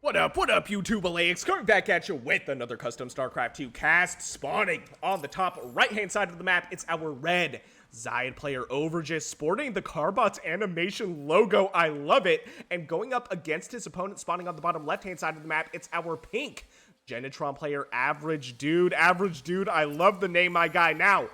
What up, YouTube Elleix? Coming back at you with another Custom StarCraft 2 cast. Spawning on the top right-hand side of the map, it's our red Xayid player Overgis, sporting the Carbots animation logo. I love it. And going up against his opponent, spawning on the bottom left-hand side of the map, it's our pink Genitron player AverageDude. AverageDude, I love the name, my guy. Now,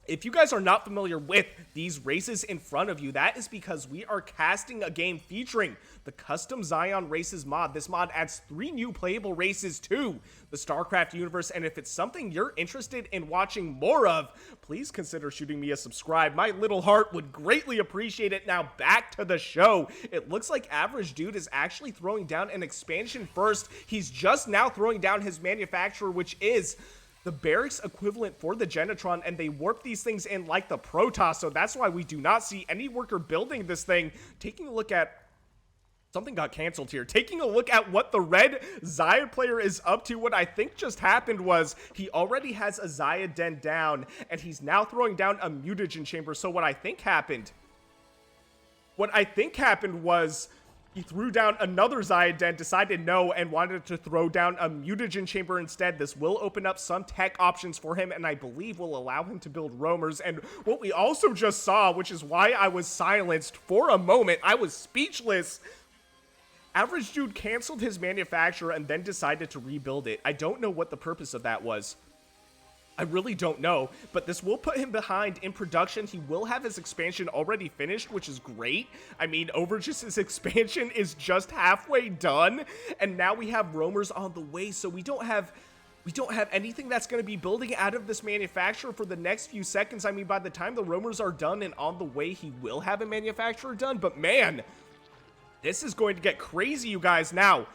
if you guys are not familiar with these races in front of you, that is because we are casting a game featuring the Custom Scion Races mod. This mod adds 3 new playable races to the StarCraft universe, and if it's something you're interested in watching more of, please consider shooting me a subscribe. My little heart would greatly appreciate it. Now, back to the show. It looks like AverageDude is actually throwing down an expansion first. He's just now throwing down his manufacturer, which is the barracks equivalent for the Genitron, and they warp these things in like the Protoss, so that's why we do not see any worker building this thing. Taking a look at something got canceled here. Taking a look at what the red Xayid player is up to, what I think just happened was he already has a Xayid den down, and he's now throwing down a mutagen chamber. So what I think happened was he threw down another Xayid den, decided no, and wanted to throw down a mutagen chamber instead. This will open up some tech options for him, and I believe will allow him to build roamers. And what we also just saw, which is why I was silenced for a moment, I was speechless. AverageDude canceled his manufacturer and then decided to rebuild it. I don't know what the purpose of that was. I really don't know, but this will put him behind in production. He will have his expansion already finished, which is great. I mean, Overgis' expansion is just halfway done, and now we have roamers on the way, so we don't have anything that's going to be building out of this manufacturer for the next few seconds. I mean, by the time the roamers are done and on the way, he will have a manufacturer done, but man, this is going to get crazy, you guys. Now,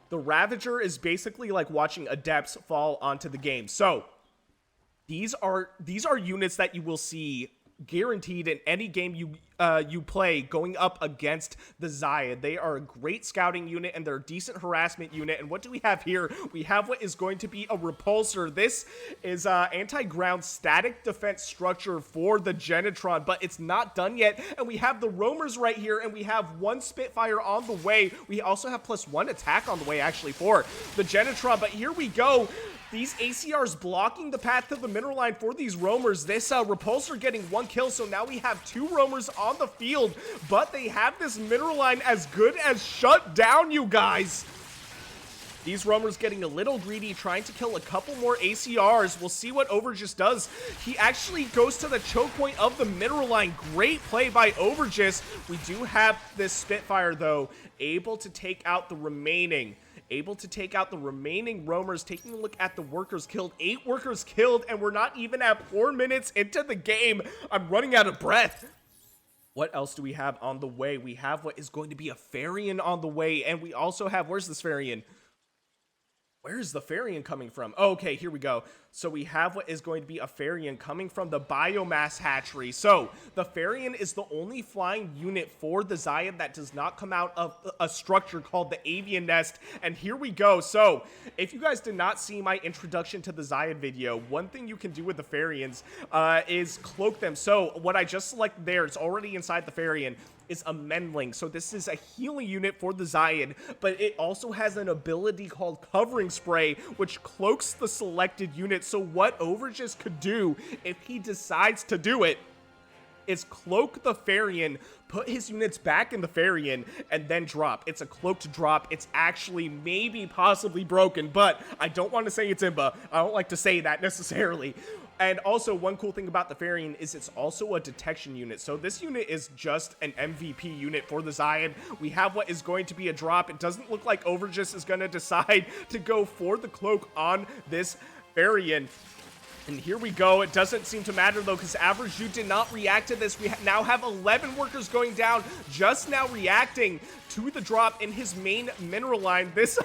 the Ravager is basically like watching Adepts fall onto the game, so these are units that you will see guaranteed in any game you play going up against the Xayid. They are a great scouting unit, and they're a decent harassment unit. And what do we have here? We have what is going to be a repulsor. This is anti-ground static defense structure for the Genitron, but it's not done yet. And we have the roamers right here, and we have 1 Spitfire on the way. We also have +1 attack on the way, actually, for the Genitron. But here we go. These ACRs blocking the path to the mineral line for these roamers. This repulsor getting 1 kill, so now we have 2 roamers on the field, but they have this mineral line as good as shut down, you guys. These roamers getting a little greedy, trying to kill a couple more ACRs. We'll see what Overgis does. He actually goes to the choke point of the mineral line. Great play by Overgis. We do have this Spitfire, though, able to take out the remaining roamers. Taking a look at the workers killed, 8 workers killed, and we're not even at 4 minutes into the game. I'm running out of breath. What else do we have on the way? We have what is going to be a Farian on the way, and we also have, where's this Farian? Where is the Farian coming from? Oh, okay, here we go. So we have what is going to be a Farian coming from the biomass hatchery. So the Farian is the only flying unit for the Xayid that does not come out of a structure called the avian nest. And here we go. So if you guys did not see my introduction to the Xayid video, one thing you can do with the Farians is cloak them. So what I just selected there, it's already inside the Farian, is a Mendling. So this is a healing unit for the Xayid, but it also has an ability called Covering Spray, which cloaks the selected unit. So what Overgis could do, if he decides to do it, is cloak the Farian, put his units back in the Farian, and then drop. It's a cloaked drop. It's actually maybe possibly broken, but I don't want to say it's imba. I don't like to say that necessarily. And also, one cool thing about the Farian is it's also a detection unit. So this unit is just an MVP unit for the Xayid. We have what is going to be a drop. It doesn't look like Overgis is going to decide to go for the cloak on this Farian. And here we go. It doesn't seem to matter, though, because AverageDude did not react to this. We now have 11 workers going down, just now reacting to the drop in his main mineral line. This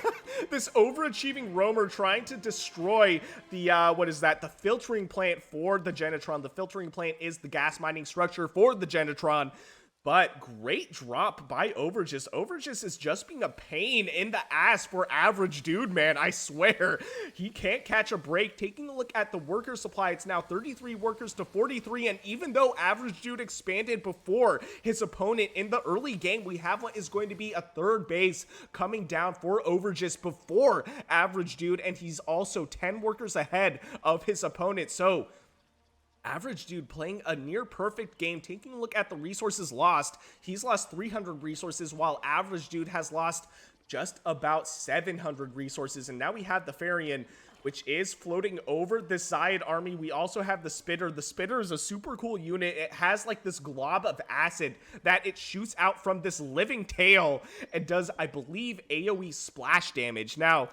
overachieving roamer trying to destroy the, what is that? The filtering plant for the Genitron. The filtering plant is the gas mining structure for the Genitron. But great drop by Overgis. Overgis is just being a pain in the ass for AverageDude, man. I swear. He can't catch a break. Taking a look at the worker supply, it's now 33 workers to 43. And even though AverageDude expanded before his opponent in the early game, we have what is going to be a third base coming down for Overgis before AverageDude. And he's also 10 workers ahead of his opponent. So AverageDude playing a near perfect game. Taking a look at the resources lost, he's lost 300 resources while AverageDude has lost just about 700 resources. And now we have the Farian, which is floating over the Xayid army. We also have the Spitter. The Spitter is a super cool unit. It has like this glob of acid that it shoots out from this living tail and does, I believe, AoE splash damage. Now,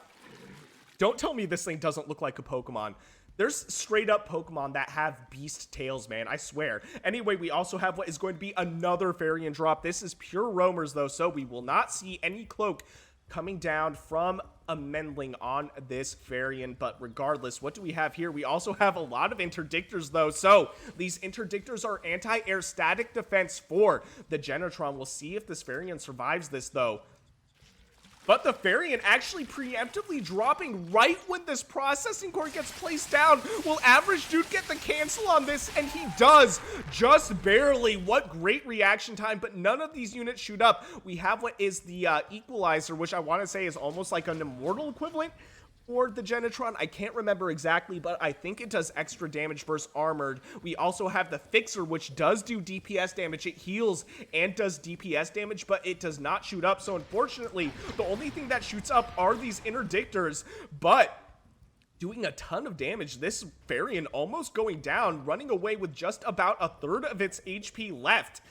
don't tell me this thing doesn't look like a Pokemon. There's straight up Pokemon that have beast tails, man. I swear. Anyway, we also have what is going to be another Farian drop. This is pure roamers, though, so we will not see any cloak coming down from a Mendling on this Farian. But regardless, what do we have here? We also have a lot of interdictors, though. So these interdictors are anti-air static defense for the Genitron. We'll see if this Farian survives this, though. But the Farian actually preemptively dropping right when this processing core gets placed down. Will AverageDude get the cancel on this? And he does, just barely. What great reaction time, but none of these units shoot up. We have what is the equalizer, which I want to say is almost like an immortal equivalent for the Genitron. I can't remember exactly, but I think it does extra damage versus armored. We also have the Fixer, which does do DPS damage. It heals and does DPS damage, but it does not shoot up. So unfortunately, the only thing that shoots up are these interdictors, but doing a ton of damage. This Farian almost going down, running away with just about a third of its HP left.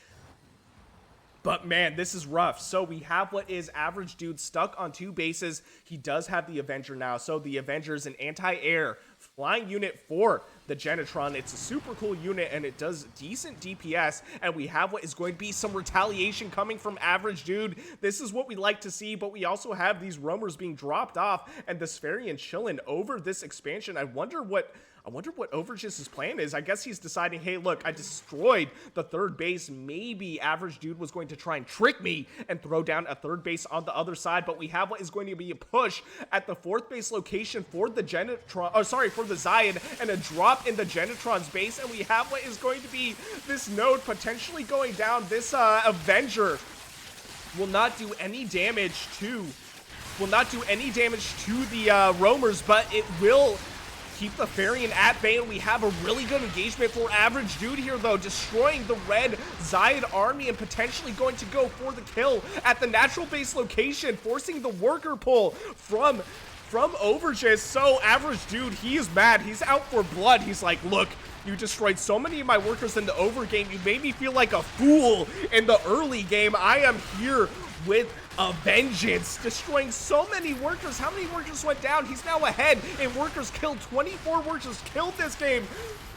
But man, this is rough. So we have what is AverageDude stuck on 2 bases. He does have the Avenger now. So the Avenger is an anti-air flying unit for the Genitron. It's a super cool unit and it does decent DPS. And we have what is going to be some retaliation coming from AverageDude. This is what we like to see, but we also have these roamers being dropped off and the Spherian chilling over this expansion. I wonder what Overgis' plan is. I guess he's deciding, hey, look, I destroyed the third base. Maybe AverageDude was going to try and trick me and throw down a third base on the other side, but we have what is going to be a push at the 4th base location for the for the Xayid, and a drop in the Genitron's base, and we have what is going to be this node potentially going down. This Avenger will not do any damage to the roamers, but it will keep the Farian at bay, and we have a really good engagement for AverageDude here, though, destroying the red Xayid army and potentially going to go for the kill at the natural base location, forcing the worker pull from Overgis. So AverageDude, he is mad. He's out for blood. He's like, look, you destroyed so many of my workers in the over game. You made me feel like a fool in the early game. I am here with a vengeance, destroying so many workers. How many workers went down? He's now ahead in workers killed. 24 workers killed this game.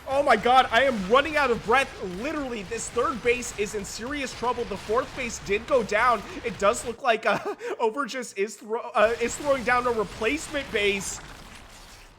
Oh my god, I am running out of breath. Literally, this third base is in serious trouble. The 4th base did go down. It does look like Overgis is throwing down a replacement base.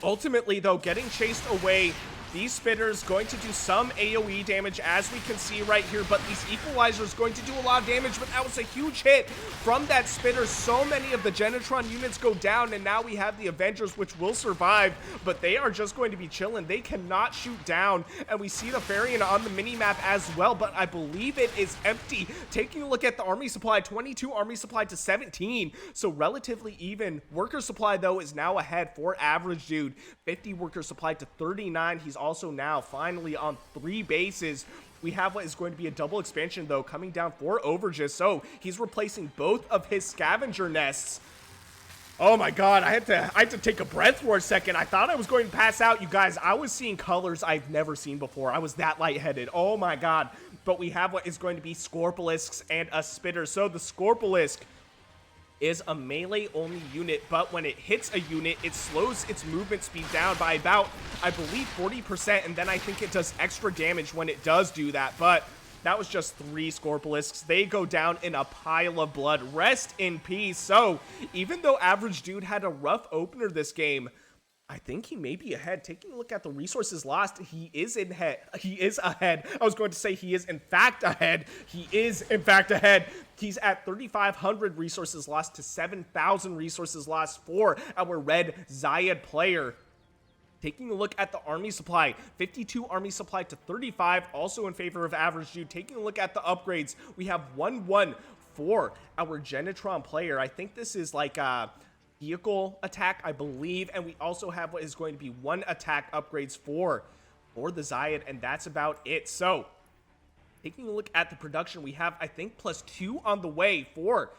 Ultimately, though, getting chased away. These Spitters going to do some AoE damage, as we can see right here, but these Equalizers going to do a lot of damage, but that was a huge hit from that Spitter. So many of the Genitron units go down, and now we have the Avengers, which will survive, but they are just going to be chilling. They cannot shoot down, and we see the Farian on the mini-map as well, but I believe it is empty. Taking a look at the army supply, 22 army supply to 17, so relatively even. Worker supply, though, is now ahead for AverageDude. 50 worker supply to 39. He's also now finally on 3 bases. We have what is going to be a double expansion, though, coming down for Overgis. So he's replacing both of his scavenger nests. Oh my god, I had to take a breath for a second. I thought I was going to pass out, you guys. I was seeing colors I've never seen before. I was that lightheaded. Oh my god. But we have what is going to be Scorpilisks and a Spitter. So the Scorpilisk is a melee only unit, but when it hits a unit, it slows its movement speed down by about, I believe, 40%, and then I think it does extra damage when it does do that. But that was just 3 Scorpilisks. They go down in a pile of blood. Rest in peace. So even though AverageDude had a rough opener this game, I think he may be ahead. Taking a look at the resources lost, he is ahead. I was going to say he is in fact ahead. He is in fact ahead. He's at 3,500 resources lost to 7,000 resources lost for our red Xayid player. Taking a look at the army supply, 52 army supply to 35, also in favor of AverageDude. Taking a look at the upgrades, we have 1-1 for our Genitron player. I think this is like a vehicle attack, I believe, and we also have what is going to be 1 attack upgrades for the Xayid, and that's about it. So taking a look at the production, we have, I think, +2 on the way for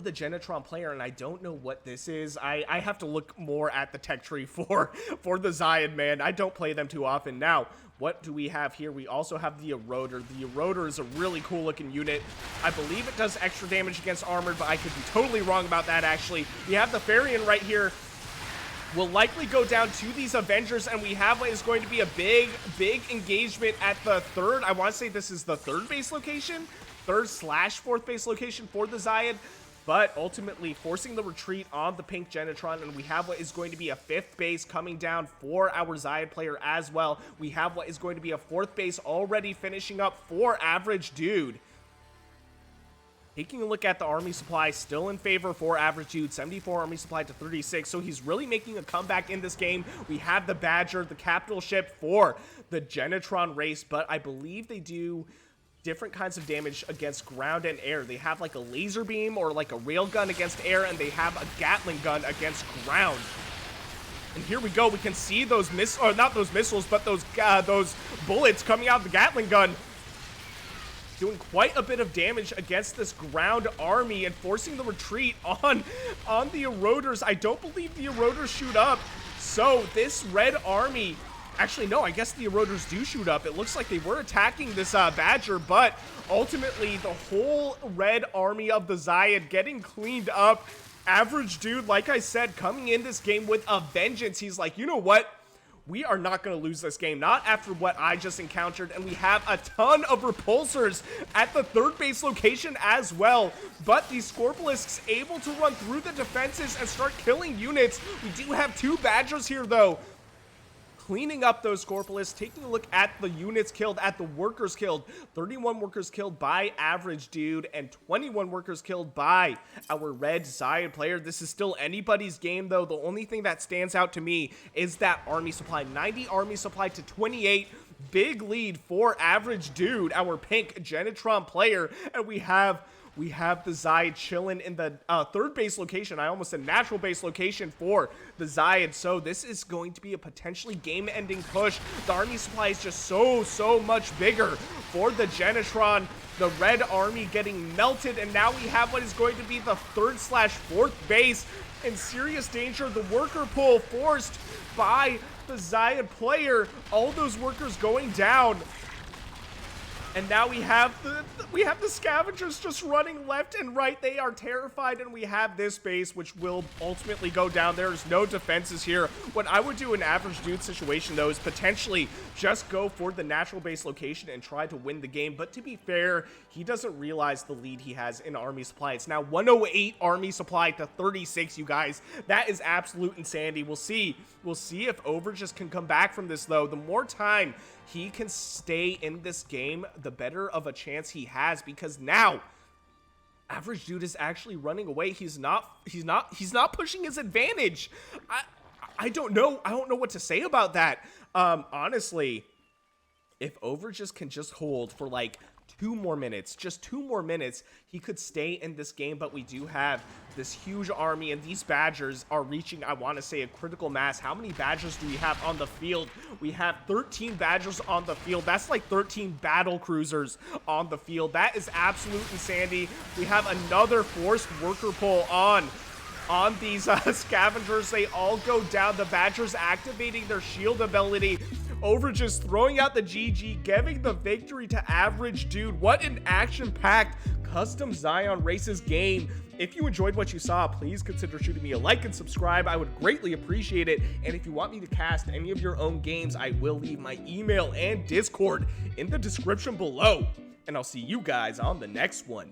the Genitron player, and I don't know what this is. I have to look more at the tech tree for the Xayid, man. I don't play them too often. Now, what do we have here? We also have the Eroder. The Eroder is a really cool looking unit. I believe it does extra damage against armored, but I could be totally wrong about that, actually. We have the Farian right here. Will likely go down to these Avengers, and we have what is going to be a big engagement at the third. I want to say this is the third base location, 3rd/4th base location for the Xayid, but ultimately forcing the retreat on the pink Genitron, and we have what is going to be a 5th base coming down for our Xayid player as well. We have what is going to be a 4th base already finishing up for AverageDude. Taking a look at the army supply, still in favor for AverageDude, 74 army supply to 36, so he's really making a comeback in this game. We have the Badger, the capital ship for the Genitron race, but I believe they do different kinds of damage against ground and air. They have like a laser beam or like a railgun against air, and they have a Gatling gun against ground. And here we go. We can see those not those missiles, but those bullets coming out of the Gatling gun, doing quite a bit of damage against this ground army and forcing the retreat on the Eroders. I don't believe the Eroders shoot up, so this red army, actually, no, I guess the Eroders do shoot up. It looks like they were attacking this Badger, but ultimately the whole red army of the Xayid getting cleaned up. AverageDude, like I said, coming in this game with a vengeance. He's like, you know what? We are not going to lose this game, not after what I just encountered, and we have a ton of repulsors at the 3rd base location as well, but the Scorpilisks able to run through the defenses and start killing units. We do have 2 Badgers here, though, cleaning up those Scorpilisks. Taking a look at the units killed, at the workers killed, 31 workers killed by AverageDude and 21 workers killed by our red Xayid player. This is still anybody's game, though. The only thing that stands out to me is that army supply, 90 army supply to 28. Big lead for AverageDude, our pink Genitron player, and we have the Xayid chilling in the 3rd base location. I almost said natural base location for the Xayid. So this is going to be a potentially game-ending push. The army supply is just so much bigger for the Genitron. The red army getting melted, and now we have what is going to be the 3rd/4th base in serious danger. The worker pull forced by the Xayid player. All those workers going down. And now we have the scavengers just running left and right. They are terrified, and we have this base, which will ultimately go down. There's no defenses here. What I would do in AverageDude situation, though, is potentially just go for the natural base location and try to win the game. But to be fair, he doesn't realize the lead he has in army supply. It's now 108 army supply to 36, you guys. That is absolute insanity. We'll see if Overgis can come back from this, though. The more time he can stay in this game, the better of a chance he has, because now AverageDude is actually running away. He's not pushing his advantage. I don't know what to say about that. Honestly, if Overgis can just hold for like 2 more minutes, just 2 more minutes, he could stay in this game. But we do have this huge army, and these Badgers are reaching, I want to say, a critical mass. How many Badgers do we have on the field? We have 13 Badgers on the field. That's like 13 battle cruisers on the field. That is absolute insanity. We have another forced worker pull on these scavengers. They all go down. The Badgers activating their shield ability. Overgis throwing out the GG, giving the victory to AverageDude. What an action-packed Custom Scion Races game. If you enjoyed what you saw, please consider shooting me a like and subscribe. I would greatly appreciate it. And if you want me to cast any of your own games, I will leave my email and Discord in the description below. And I'll see you guys on the next one.